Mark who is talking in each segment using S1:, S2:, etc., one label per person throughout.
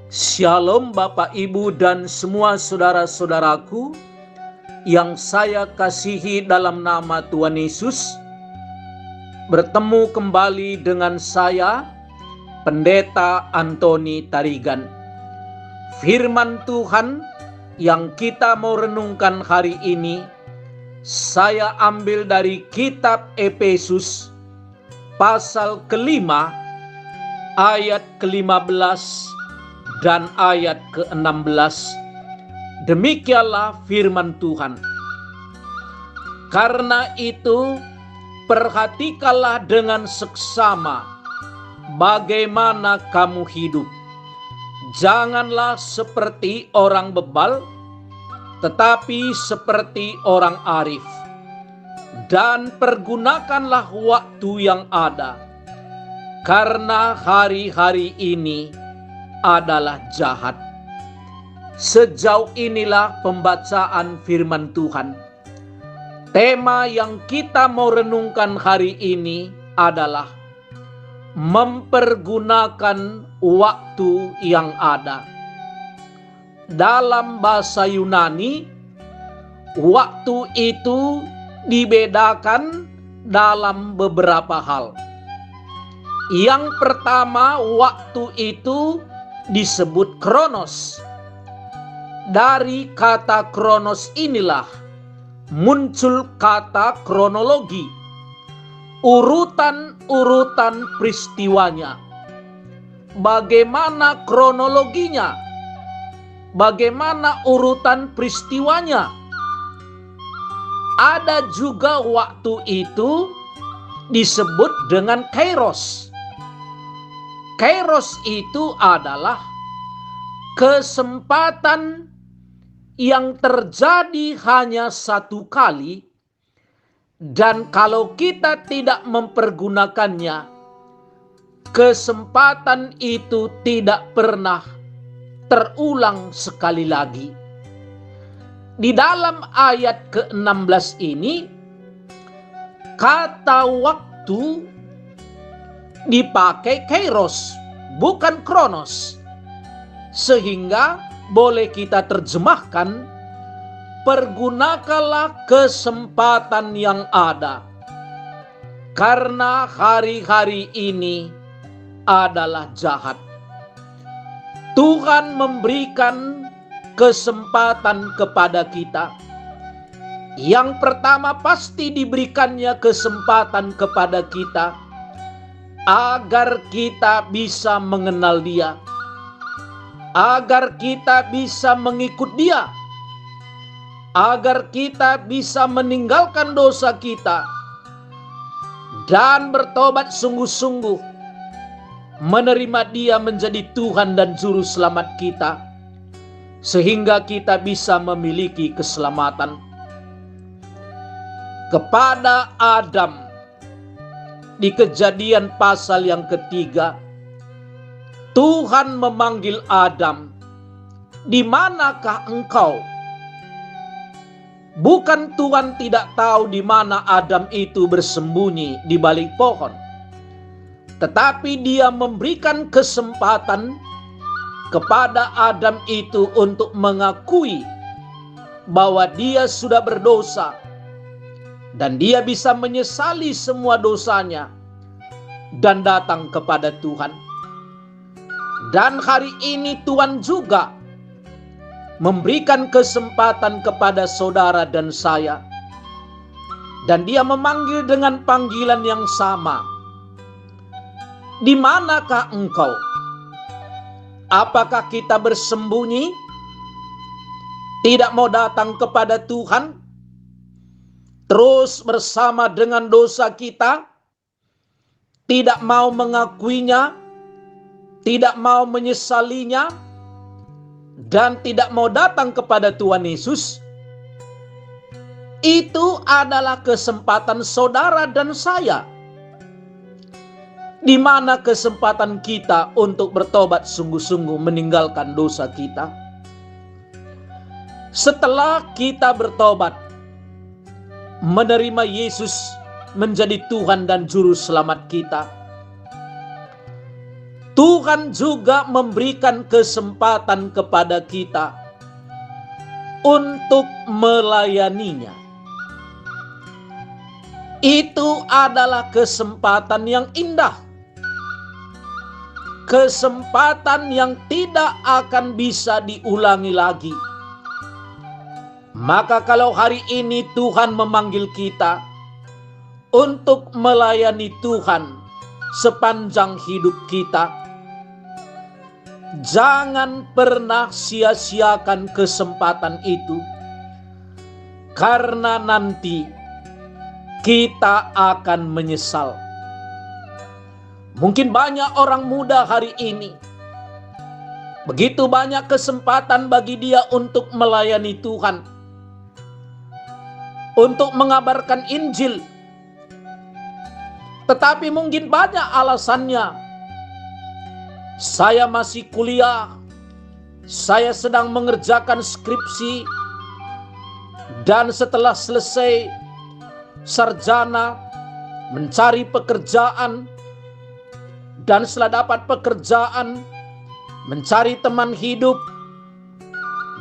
S1: Shalom Bapak Ibu dan semua saudara-saudaraku yang saya kasihi dalam nama Tuhan Yesus. Bertemu kembali dengan saya, Pendeta Antoni Tarigan. Firman Tuhan yang kita mau renungkan hari ini, saya ambil dari kitab Efesus pasal kelima, ayat ke-15 dan ayat ke-16. Demikianlah firman Tuhan. Karena itu, perhatikanlah dengan seksama bagaimana kamu hidup. Janganlah seperti orang bebal, tetapi seperti orang arif. Dan pergunakanlah waktu yang ada, karena hari-hari ini adalah jahat. Sejauh inilah pembacaan firman Tuhan. Tema yang kita mau renungkan hari ini adalah mempergunakan waktu yang ada. Dalam bahasa Yunani, waktu itu dibedakan dalam beberapa hal. Yang pertama, waktu itu disebut kronos. Dari kata kronos inilah muncul kata kronologi, urutan-urutan peristiwanya. Bagaimana kronologinya? Bagaimana urutan peristiwanya? Ada juga waktu itu disebut dengan kairos. Kairos itu adalah kesempatan yang terjadi hanya satu kali, dan kalau kita tidak mempergunakannya, kesempatan itu tidak pernah terulang sekali lagi. Di dalam ayat ke-16 ini, kata waktu dipakai kairos, bukan kronos. Sehingga boleh kita terjemahkan, pergunakanlah kesempatan yang ada, karena hari-hari ini adalah jahat. Tuhan memberikan kesempatan kepada kita. Yang pertama, pasti diberikannya kesempatan kepada kita agar kita bisa mengenal Dia, agar kita bisa mengikut Dia, agar kita bisa meninggalkan dosa kita dan bertobat sungguh-sungguh, menerima Dia menjadi Tuhan dan Juru Selamat kita, sehingga kita bisa memiliki keselamatan. Kepada Adam, di Kejadian pasal yang ketiga, Tuhan memanggil Adam, "Di manakah engkau?" Bukan Tuhan tidak tahu di mana Adam itu bersembunyi di balik pohon, tetapi Dia memberikan kesempatan kepada Adam itu untuk mengakui bahwa dia sudah berdosa, dan dia bisa menyesali semua dosanya dan datang kepada Tuhan. Dan hari ini Tuhan juga memberikan kesempatan kepada saudara dan saya, dan Dia memanggil dengan panggilan yang sama. Di manakah engkau? Apakah kita bersembunyi, tidak mau datang kepada Tuhan, terus bersama dengan dosa kita, tidak mau mengakuinya, tidak mau menyesalinya, dan tidak mau datang kepada Tuhan Yesus? Itu adalah kesempatan saudara dan saya. Di mana kesempatan kita untuk bertobat sungguh-sungguh meninggalkan dosa kita? Setelah kita bertobat, menerima Yesus menjadi Tuhan dan Juru Selamat kita, Tuhan juga memberikan kesempatan kepada kita untuk melayaninya. Itu adalah kesempatan yang indah, kesempatan yang tidak akan bisa diulangi lagi. Maka kalau hari ini Tuhan memanggil kita untuk melayani Tuhan sepanjang hidup kita, jangan pernah sia-siakan kesempatan itu, karena nanti kita akan menyesal. Mungkin banyak orang muda hari ini, begitu banyak kesempatan bagi dia untuk melayani Tuhan, untuk mengabarkan Injil, tetapi mungkin banyak alasannya. Saya masih kuliah, saya sedang mengerjakan skripsi, dan setelah selesai sarjana mencari pekerjaan, dan setelah dapat pekerjaan mencari teman hidup,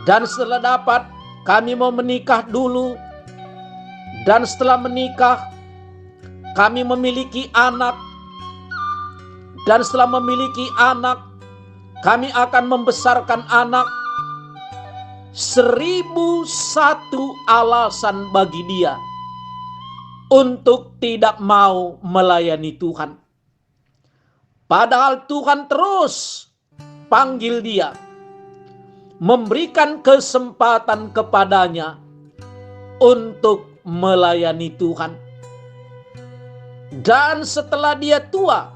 S1: dan setelah dapat kami mau menikah dulu, dan setelah menikah kami memiliki anak, dan setelah memiliki anak kami akan membesarkan anak. 1001 alasan bagi dia untuk tidak mau melayani Tuhan. Padahal Tuhan terus panggil dia, memberikan kesempatan kepadanya untuk melayani Tuhan. Dan setelah dia tua,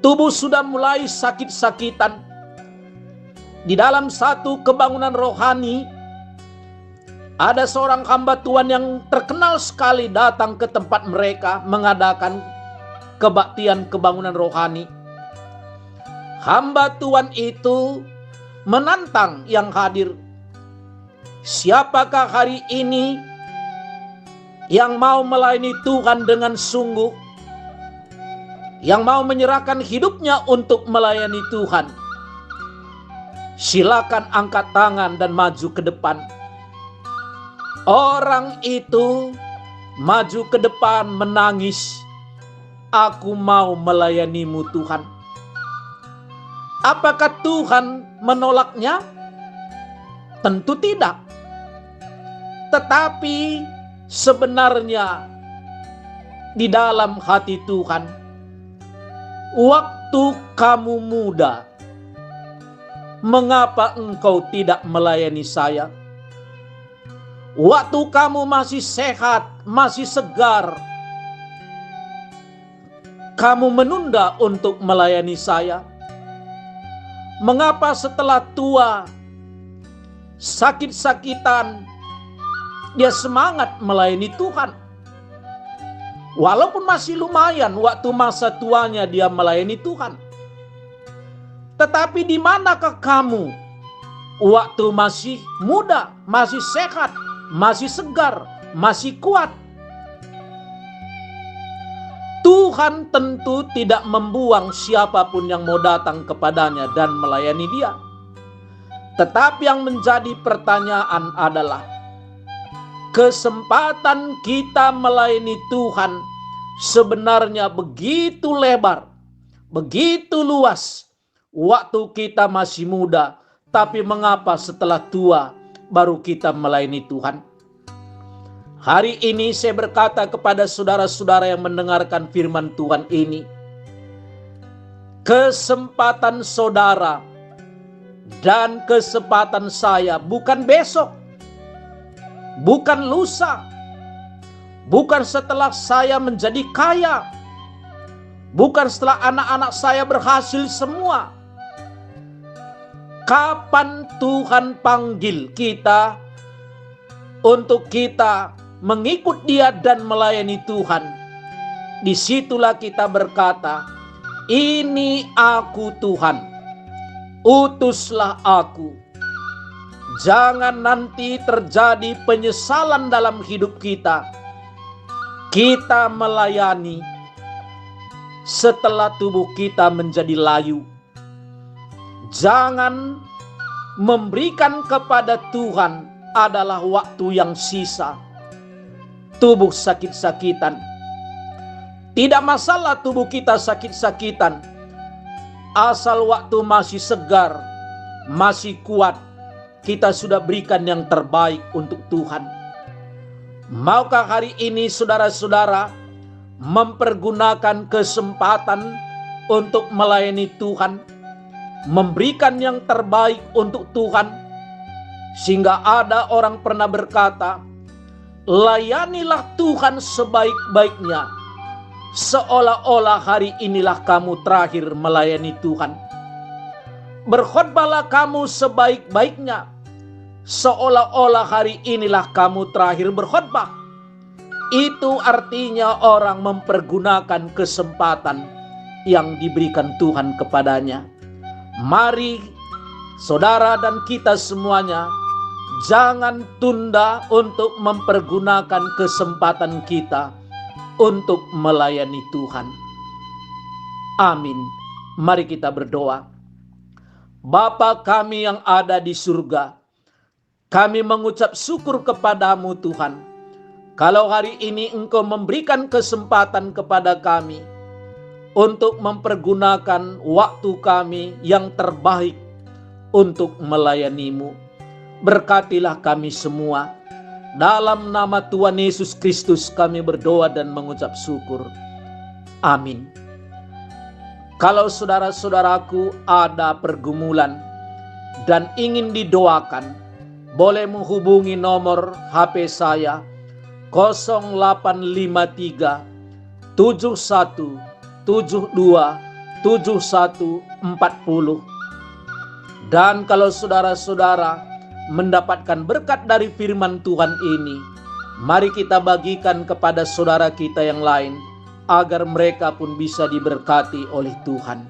S1: tubuh sudah mulai sakit-sakitan. Di dalam satu kebangunan rohani, ada seorang hamba Tuhan yang terkenal sekali datang ke tempat mereka mengadakan kebaktian kebangunan rohani. Hamba Tuhan itu menantang yang hadir, siapakah hari ini yang mau melayani Tuhan dengan sungguh, yang mau menyerahkan hidupnya untuk melayani Tuhan? Silakan angkat tangan dan maju ke depan. Orang itu maju ke depan menangis, "Aku mau melayanimu Tuhan." Apakah Tuhan menolaknya? Tentu tidak. Tetapi sebenarnya di dalam hati Tuhan, waktu kamu muda, mengapa engkau tidak melayani saya? Waktu kamu masih sehat, masih segar, kamu menunda untuk melayani saya. Mengapa setelah tua, sakit-sakitan, dia semangat melayani Tuhan? Walaupun masih lumayan waktu masa tuanya dia melayani Tuhan. Tetapi di manakah kamu waktu masih muda, masih sehat, masih segar, masih kuat? Tuhan tentu tidak membuang siapapun yang mau datang kepadanya dan melayani dia. Tetapi yang menjadi pertanyaan adalah, kesempatan kita melayani Tuhan sebenarnya begitu lebar, begitu luas waktu kita masih muda, tapi mengapa setelah tua baru kita melayani Tuhan? Hari ini saya berkata kepada saudara-saudara yang mendengarkan firman Tuhan ini, kesempatan saudara dan kesempatan saya bukan besok, bukan lusa, bukan setelah saya menjadi kaya, bukan setelah anak-anak saya berhasil semua. Kapan Tuhan panggil kita untuk kita mengikut Dia dan melayani Tuhan, disitulah kita berkata, "Ini aku Tuhan, utuslah aku." Jangan nanti terjadi penyesalan dalam hidup kita. Kita melayani setelah tubuh kita menjadi layu. Jangan memberikan kepada Tuhan adalah waktu yang sisa. Tubuh sakit-sakitan. Tidak masalah tubuh kita sakit-sakitan, asal waktu masih segar, masih kuat, kita sudah berikan yang terbaik untuk Tuhan. Maukah hari ini saudara-saudara mempergunakan kesempatan untuk melayani Tuhan, memberikan yang terbaik untuk Tuhan, sehingga ada orang pernah berkata, layanilah Tuhan sebaik-baiknya, seolah-olah hari inilah kamu terakhir melayani Tuhan. Berkhotbahlah kamu sebaik-baiknya, seolah-olah hari inilah kamu terakhir berkhotbah. Itu artinya orang mempergunakan kesempatan yang diberikan Tuhan kepadanya. Mari saudara dan kita semuanya, jangan tunda untuk mempergunakan kesempatan kita untuk melayani Tuhan. Amin. Mari kita berdoa. Bapa kami yang ada di surga, kami mengucap syukur kepadamu Tuhan, kalau hari ini Engkau memberikan kesempatan kepada kami untuk mempergunakan waktu kami yang terbaik untuk melayani-Mu. Berkatilah kami semua. Dalam nama Tuhan Yesus Kristus kami berdoa dan mengucap syukur. Amin. Kalau saudara-saudaraku ada pergumulan dan ingin didoakan, boleh menghubungi nomor HP saya 0853 71 72 7140. Dan kalau saudara-saudara mendapatkan berkat dari firman Tuhan ini, mari kita bagikan kepada saudara kita yang lain, agar mereka pun bisa diberkati oleh Tuhan.